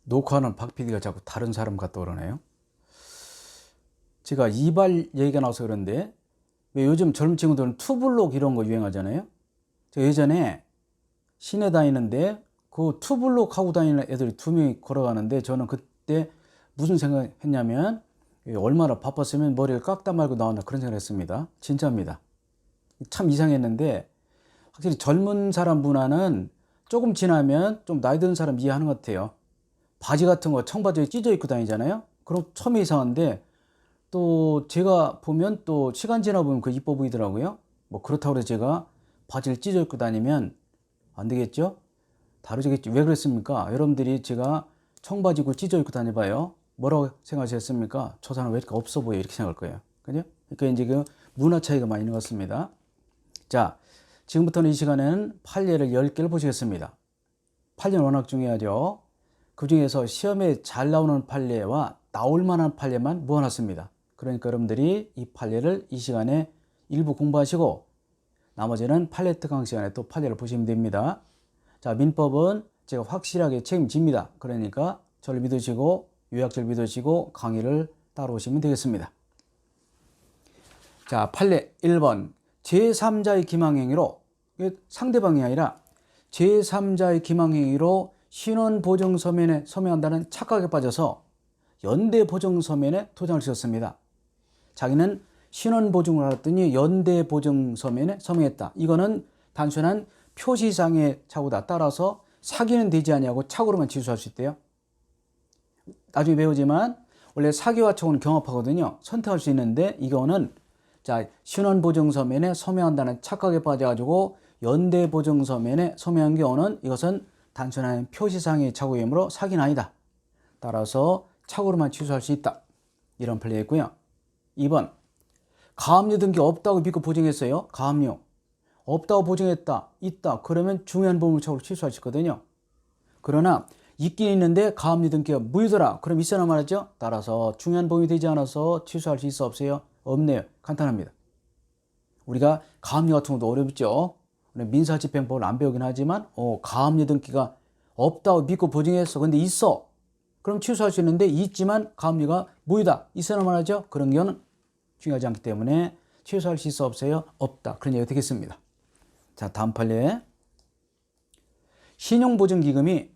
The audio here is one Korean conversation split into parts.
녹화하는 박 PD가 자꾸 다른 사람 같다 그러네요. 제가 이발 얘기가 나와서 그런데 왜 요즘 젊은 친구들은 투블록 이런 거 유행하잖아요. 저 예전에 시내 다니는데 그 투블록 하고 다니는 애들이 두 명이 걸어가는데 저는 그때 무슨 생각했냐면 얼마나 바빴으면 머리를 깎다 말고 나왔나 그런 생각을 했습니다. 진짜입니다. 참 이상했는데 확실히 젊은 사람 문화는 조금 지나면 좀 나이 든 사람 이해하는 것 같아요. 바지 같은 거 청바지에 찢어 입고 다니잖아요. 그럼 처음에 이상한데 또 제가 보면 또 시간 지나 보면 그 이뻐 보이더라고요. 뭐 그렇다고 해서 제가 바지를 찢어 입고 다니면 안 되겠죠? 다르겠죠. 왜 그랬습니까? 여러분들이 제가 청바지 입고 찢어 입고 다녀봐요. 뭐라고 생각하셨습니까? 저 사람 왜 이렇게 없어 보여? 이렇게 생각할 거예요. 그죠? 그러니까 이제 그 문화 차이가 많이 있는 것 같습니다. 자, 지금부터는 이 시간에는 판례를 10개를 보시겠습니다. 판례는 워낙 중요하죠. 그 중에서 시험에 잘 나오는 판례와 나올 만한 판례만 모아놨습니다. 그러니까 여러분들이 이 판례를 이 시간에 일부 공부하시고 나머지는 판례 특강 시간에 또 판례를 보시면 됩니다. 자, 민법은 제가 확실하게 책임집니다. 그러니까 저를 믿으시고 요약서를 믿으시고 강의를 따라오시면 되겠습니다. 자, 판례 1번. 제3자의 기망행위로, 상대방이 아니라 제3자의 기망행위로 신원보증서면에 서명한다는 착각에 빠져서 연대보증서면에 도장을 찍었습니다. 자기는 신원보증을 알았더니 연대보증서면에 서명했다. 이거는 단순한 표시상의 착오다. 따라서 사기는 되지 않냐고 착오로만 취소할 수 있대요. 나중에 배우지만 원래 사기와 착오는 경합하거든요. 선택할 수 있는데 이거는 자, 신원보증서면에 서명한다는 착각에 빠져가지고 연대보증서면에 서명한 경우는 이것은 단순한 표시상의 착오이므로 사기는 아니다. 따라서 착오로만 취소할 수 있다. 이런 판례였고요. 2번. 가압류 등기 없다고 믿고 보증했어요. 가압류. 없다고 보증했다. 있다. 그러면 중요한 보물착오로 취소할 수 있거든요. 그러나 있긴 있는데 가압류 등기가 무효더라. 그럼 있어나 말이죠. 따라서 중요한 보물이 되지 않아서 취소할 수 있어 없어요? 없네요. 간단합니다. 우리가 가압류 같은 것도 어렵죠. 민사집행법을 안 배우긴 하지만 가압류 등기가 없다고 믿고 보증했어. 근데 있어. 그럼 취소할 수 있는데 있지만 가압류가 무효다. 있어나 말이죠. 그런 경우는 중요하지 않기 때문에 취소할 수 있어 없어요? 없다. 그런 얘기가 되겠습니다. 자, 다음 판례. 신용보증기금이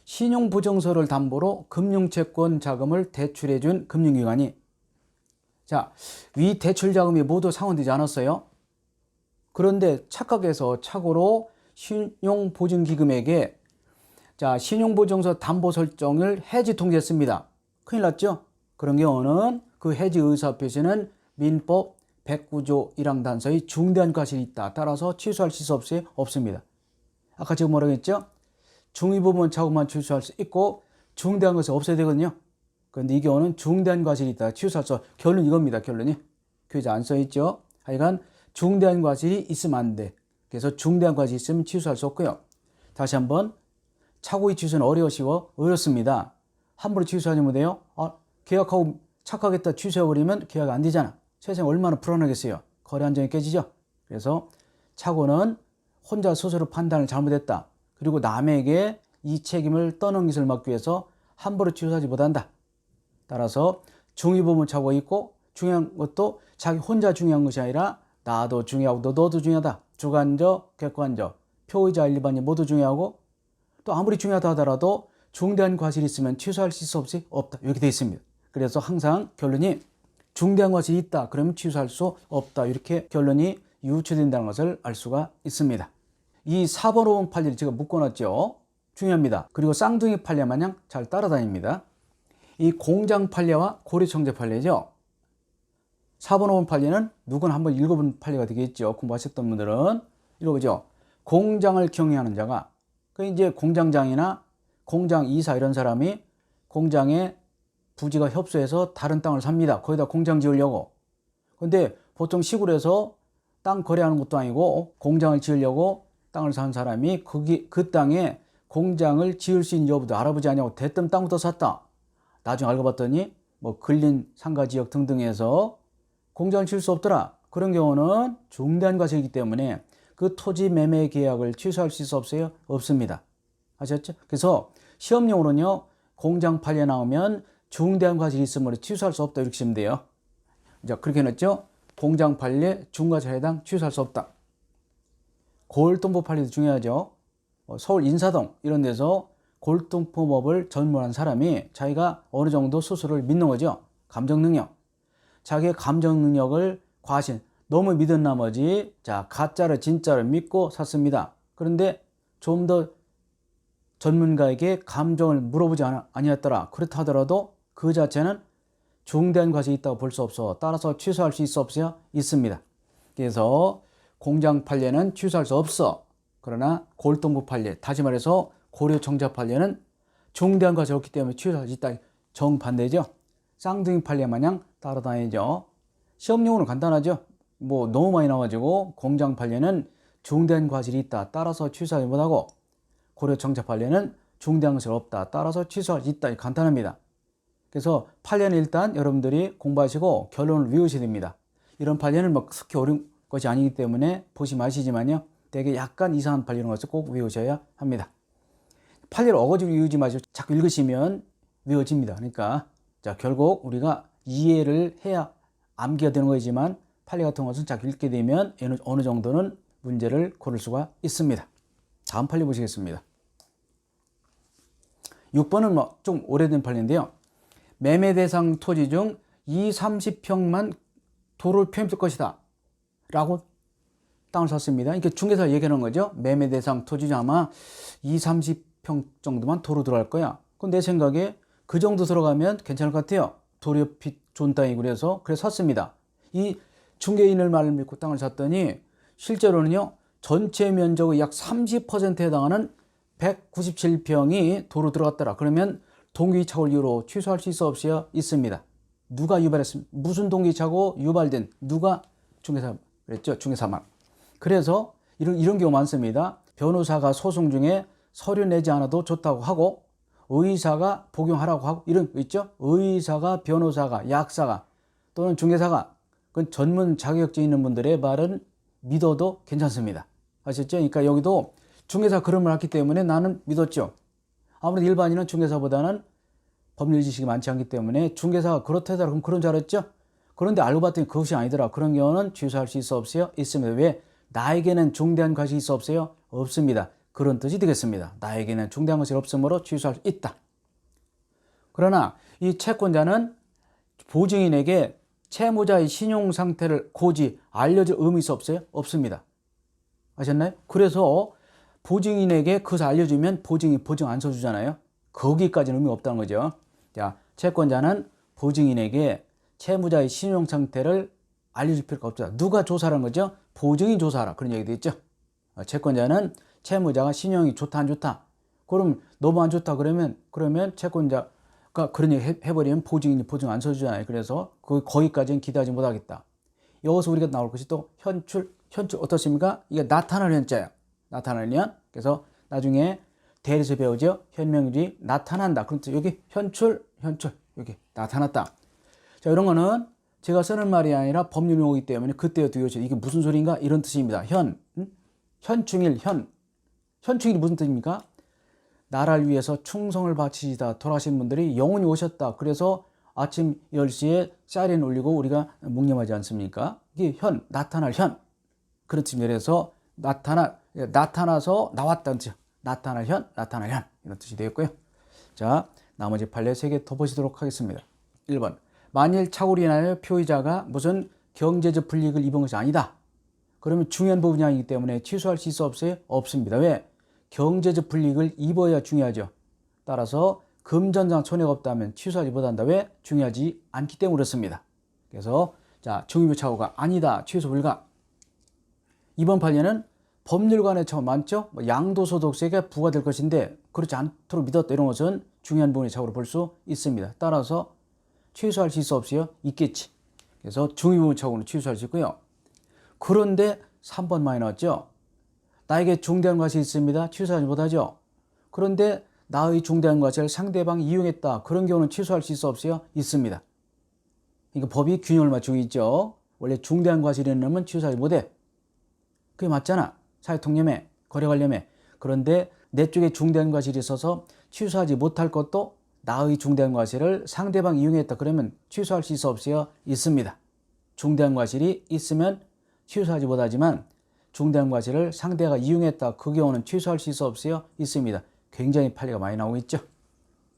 신용보증서를 담보로 금융채권 자금을 대출해준 금융기관이 자, 위 대출자금이 모두 상환되지 않았어요. 그런데 착각해서 착오로 신용보증기금에게 자, 신용보증서 담보 설정을 해지 통지했습니다. 큰일 났죠? 그런 경우는 그 해지 의사 표시는 민법 109조 1항 단서의 중대한 과실이 있다. 따라서 취소할 수 없어요? 없습니다. 아까 제가 뭐라고 했죠? 중의부분 착오만 취소할 수 있고 중대한 것은 없어야 되거든요. 그런데 이 경우는 중대한 과실이 있다. 취소할 수 결론 이겁니다. 결론이. 교재 안 써있죠? 하여간 중대한 과실이 있으면 안 돼. 그래서 중대한 과실이 있으면 취소할 수 없고요. 다시 한번 착오의 취소는 쉬워? 어렵습니다. 함부로 취소하면 돼요? 계약하고 착각했다 취소해버리면 계약 안 되잖아. 세상에 얼마나 불안하겠어요. 거래 안정이 깨지죠. 그래서 착오는 혼자 스스로 판단을 잘못했다. 그리고 남에게 이 책임을 떠넘긴 것을 막기 위해서 함부로 취소하지 못한다. 따라서 중의부분 착오가 있고 중요한 것도 자기 혼자 중요한 것이 아니라 나도 중요하고 너도 중요하다. 주관적, 객관적, 표의자, 일반인 모두 중요하고 또 아무리 중요하다 하더라도 중대한 과실이 있으면 취소할 수 있어 없이 없다. 이렇게 되어 있습니다. 그래서 항상 결론이 중대한 과실이 있다. 그러면 취소할 수 없다. 이렇게 결론이 유추된다는 것을 알 수가 있습니다. 이 4번, 5번 판례를 제가 묶어놨죠. 중요합니다. 그리고 쌍둥이 판례 마냥 잘 따라다닙니다. 이 공장 판례와 고려청재 판례죠. 4번, 5번 판례는 누구나 한번 읽어본 판례가 되겠죠. 공부하셨던 분들은 읽어보죠. 공장을 경영하는 자가 그 이제 공장장이나 공장 이사 이런 사람이 공장에 부지가 협소해서 다른 땅을 삽니다. 거기다 공장 지으려고. 근데 보통 시골에서 땅 거래하는 것도 아니고 공장을 지으려고 땅을 산 사람이 그 땅에 공장을 지을 수 있는 여부도 알아보지 않냐고 대뜸 땅부터 샀다. 나중에 알고 봤더니 뭐 근린 상가 지역 등등에서 공장을 지을 수 없더라. 그런 경우는 중대한 과실이기 때문에 그 토지 매매 계약을 취소할 수 있어 없어요? 없습니다. 아셨죠? 그래서 시험용으로는요. 공장 판례 나오면 중대한 과실이 있으므로 취소할 수 없다 이렇게 쓰면 돼요. 자, 그렇게 해놨죠. 공장 판례, 중과실에 해당 취소할 수 없다. 골동품 판례도 중요하죠. 서울 인사동 이런 데서 골동품업을 전문한 사람이 자기가 어느 정도 수수를 믿는 거죠. 감정 능력. 자기의 감정 능력을 과신, 너무 믿은 나머지 자 가짜를 진짜를 믿고 샀습니다. 그런데 좀 더 전문가에게 감정을 물어보지 아니었더라. 그렇다 하더라도 그 자체는 중대한 과실이 있다고 볼 수 없어. 따라서 취소할 수 있어 없어요? 있습니다. 그래서 공장 판례는 취소할 수 없어. 그러나 골동품 판례, 다시 말해서 고려정자 판례는 중대한 과실이 없기 때문에 취소할 수 있다. 정반대죠. 쌍둥이 판례 마냥 따라다니죠. 시험용으로 간단하죠. 뭐 너무 많이 나와가지고 공장 판례는 중대한 과실이 있다. 따라서 취소하지 못하고 고려정자 판례는 중대한 것이 없다. 따라서 취소할 수 있다. 간단합니다. 그래서 판례는 일단 여러분들이 공부하시고 결론을 외우셔야 됩니다. 이런 판례는 뭐 그렇게 어려운 것이 아니기 때문에 보시 마시지만요. 되게 약간 이상한 판례 이런 것을 꼭 외우셔야 합니다. 판례를 어거지로 외우지 마시고 자꾸 읽으시면 외워집니다. 그러니까 자 결국 우리가 이해를 해야 암기가 되는 거지만 판례 같은 것은 자꾸 읽게 되면 어느 정도는 문제를 고를 수가 있습니다. 다음 판례 보시겠습니다. 6번은 뭐 좀 오래된 판례인데요. 매매 대상 토지 중 2, 30평만 도로를 표현할 것이다. 라고 땅을 샀습니다. 이렇게 중개사 얘기하는 거죠. 매매 대상 토지 중 아마 2, 30평 정도만 도로 들어갈 거야. 그럼 내 생각에 그 정도 들어가면 괜찮을 것 같아요. 도로 옆이 좋은 땅이고 그래서 샀습니다. 이 중개인을 말을 믿고 땅을 샀더니 실제로는요. 전체 면적의 약 30%에 해당하는 197평이 도로 들어갔더라. 그러면 동기이착오를 이유로 취소할 수 있어 없어요? 있습니다. 누가 유발했습니까? 무슨 동기이착오 유발된 누가 중개사 그랬죠? 중개사만. 그래서 이런 경우 많습니다. 변호사가 소송 중에 서류 내지 않아도 좋다고 하고 의사가 복용하라고 하고 이런 거 있죠? 의사가 변호사가 약사가 또는 중개사가 그 전문 자격증 있는 분들의 말은 믿어도 괜찮습니다. 아셨죠? 그러니까 여기도 중개사 그런 말 했기 때문에 나는 믿었죠. 아무래도 일반인은 중개사보다는 법률 지식이 많지 않기 때문에 중개사가 그렇다더라 그럼 그런 줄 알았죠. 그런데 알고 봤더니 그것이 아니더라. 그런 경우는 취소할 수 있어 없어요? 있습니다. 왜? 나에게는 중대한 과실이 있어 없어요? 없습니다. 그런 뜻이 되겠습니다. 나에게는 중대한 과실이 없으므로 취소할 수 있다. 그러나 이 채권자는 보증인에게 채무자의 신용 상태를 고지 알려줄 의무 있어 없어요? 없습니다. 아셨나요? 그래서 보증인에게 그것을 알려주면 보증이 보증 안 써주잖아요. 거기까지는 의미가 없다는 거죠. 자, 채권자는 보증인에게 채무자의 신용 상태를 알려줄 필요가 없다. 누가 조사하는 거죠? 보증인 조사하라. 그런 얘기도 있죠. 채권자는 채무자가 신용이 좋다 안 좋다. 그럼 너무 안 좋다 그러면 채권자가 그런 얘기 해버리면 보증인이 보증 안 써주잖아요. 그래서 거기까지는 기대하지 못하겠다. 여기서 우리가 나올 것이 또 현출 어떻습니까? 이게 나타나는 현자예요. 나타나는 현. 그래서 나중에 대리에서 배우죠. 현명일이 나타난다. 그럼 여기 현출 여기 나타났다. 자, 이런 거는 제가 쓰는 말이 아니라 법률 용어이기 때문에 그때야 두어져요. 이게 무슨 소리인가? 이런 뜻입니다. 현충일 현충일이 무슨 뜻입니까? 나라를 위해서 충성을 바치시다 돌아가신 분들이 영원히 오셨다. 그래서 아침 10시에 사이렌 울리고 우리가 묵념하지 않습니까? 이게 나타날 현. 그런 뜻입니다. 그래서 나타나서 나왔다는 뜻이요. 나타날 현 이런 뜻이 되겠고요. 자, 나머지 판례 3개 더 보시도록 하겠습니다. 1번. 만일 착오로 인하여 표의자가 무슨 경제적 불이익을 입은 것이 아니다. 그러면 중요한 부분이 아니기 때문에 취소할 수 있어 없어요? 없습니다. 왜? 경제적 불이익을 입어야 중요하죠. 따라서 금전상 손해가 없다면 취소하지 못한다. 왜? 중요하지 않기 때문에 그렇습니다. 그래서 자, 중의부 착오가 아니다. 취소 불가. 이번 판례는 법률관의 착오 많죠? 양도소득세가 부과될 것인데 그렇지 않도록 믿었다. 이런 것은 중요한 부분의 착오로 볼 수 있습니다. 따라서 취소할 수 있어 없어요? 있겠지. 그래서 중의부분 착오는 취소할 수 있고요. 그런데 3번 많이 나왔죠? 나에게 중대한 과실이 있습니다. 취소하지 못하죠? 그런데 나의 중대한 과실을 상대방이 이용했다. 그런 경우는 취소할 수 있어 없어요? 있습니다. 그러니까 법이 균형을 맞추고 있죠. 원래 중대한 과실이 있는 놈은 취소하지 못해. 그게 맞잖아. 사회통념에, 거래관념에. 그런데 내 쪽에 중대한 과실이 있어서 취소하지 못할 것도 나의 중대한 과실을 상대방이 이용했다 그러면 취소할 수 있어 없어요? 있습니다. 중대한 과실이 있으면 취소하지 못하지만 중대한 과실을 상대가 이용했다 그 경우는 취소할 수 있어 없어요? 있습니다. 굉장히 판례가 많이 나오고 있죠.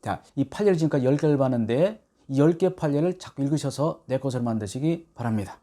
자, 이 판례를 지금까지 10개를 봤는데 이 10개 판례를 자꾸 읽으셔서 내 것을 만드시기 바랍니다.